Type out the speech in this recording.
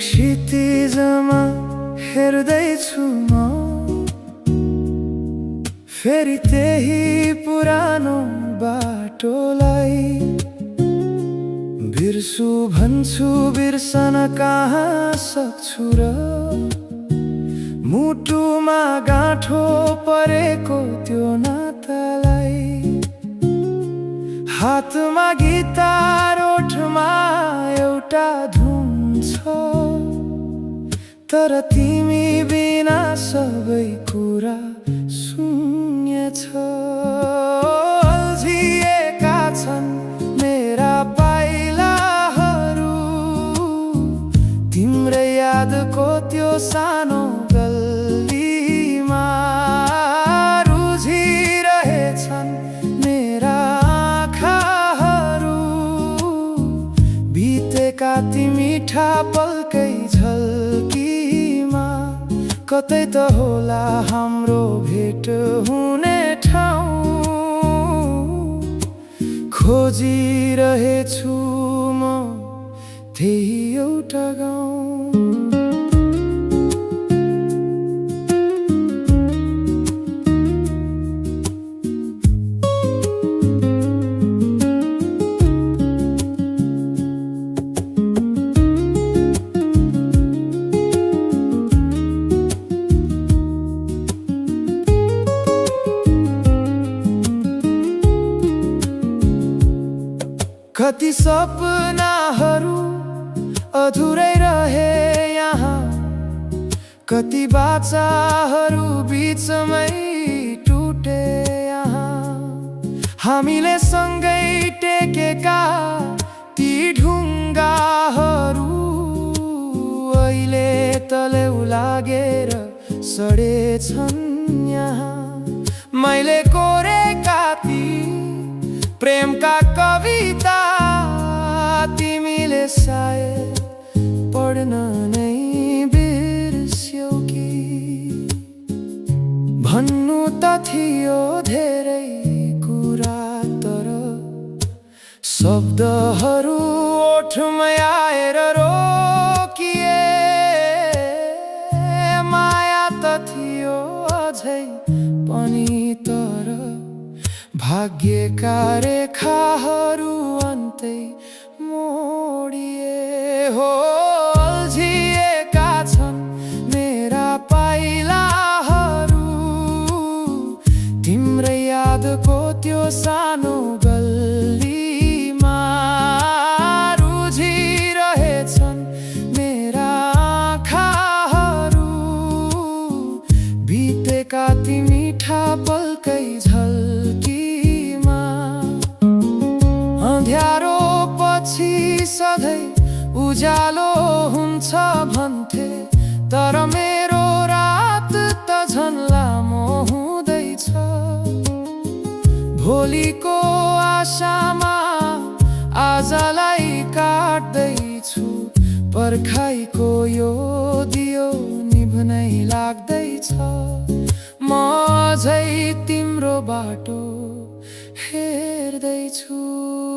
क्षितिजमा हेर्दैछु म फेरि त्यही पुरानो बाटोलाई बिर्सु भन्छु बिर्सन कहाँ सक्छु र मुटुमा गाँठो परेको त्यो नातालाई हातमा गिटार ओठमा एउटा धुन छ तर तिमी बिना सबै कुरा शून्य छ अल्झिएका छन् मेरा पाइलाहरू तिम्रै यादको त्यो सानो गल्लीमा रुझिरहेछन् मेरा आँखाहरू बितेका ती मिठा पलकै झल्कीमा कतै त होला हाम्रो भेट हुने ठाउँ खोजिरहेछु म त्यही एउटा गाउँ कति सपनाहरू अधुरै रहे यहाँ कति बाचाहरू बीचमै टुटे यहाँ हामीले सँगै टेकेका ती ढुङ्गाहरू अहिले तलेउ लागेर सडेछन् यहाँ मैले कोरेका ती प्रेमका कविता तिमीले सायद पढ्न नै बिर्स्यौ कि भन्नु त थियो धेरै कुरा तर शब्दहरू ओठमै आएर रोकिए माया त थियो अझै पनि तर भाग्यका रेखाहरू अन्तै मोडिए हो अल्झिएका छन् मेरा पाइलाहरू तिम्रै यादको त्यो सानो गल्लीमा रुझिरहेछन् मेरा आँखाहरू बितेका ती मिठा पलकै झल्की अँध्यारो पछि सधैँ उज्यालो हुन्छ भन्थे तर मेरो रात त झन् लामो हुँदैछ भोलिको आशामा आजलाई काट्दैछु पर्खाइको यो दियो निभ्नै लाग्दैछ म अझै तिम्रो बाटो हेर्दैछु।